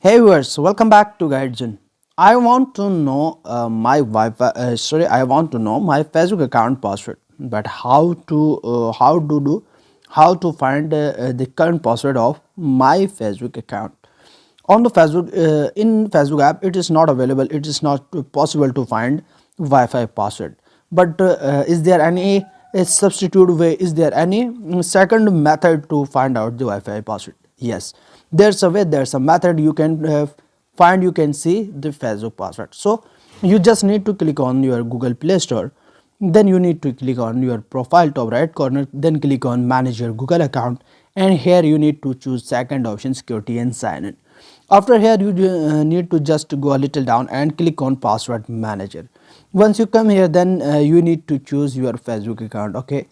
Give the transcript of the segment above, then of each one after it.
Hey viewers, welcome back to Guidezen. I want to know I want to know my Facebook account password, but how to find the current password of my Facebook account on the Facebook in Facebook app. It is not available. It is not possible to find Wi-Fi password. But is there any substitute way? Is there any second method to find out the Wi-Fi password? Yes, there's a way. There's a method you can find. You can see the Facebook password. So you just need to click on your Google Play Store. Then you need to click on your profile top right corner, then click on manage your Google account, and here you need to choose second option, security and sign in. After here you need to just go a little down and click on password manager. Once you come here, then you need to choose your Facebook account. Okay,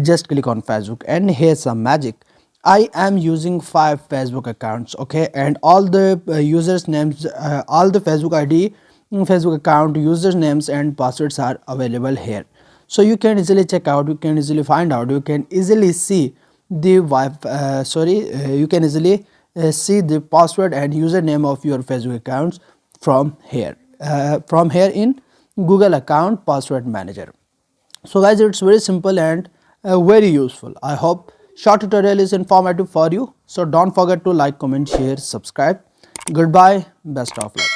just click on Facebook, and here's some magic. I am using 5 Facebook accounts, okay, and all the users names, all the Facebook ID, Facebook account users names and passwords are available here. So you can easily check out, you can easily find out, you can easily see the you can easily see the password and username of your Facebook accounts from here in Google account password manager. So guys, it's very simple and very useful. I hope short tutorial is informative for you. So don't forget to like, comment, share, subscribe. Goodbye, best of luck.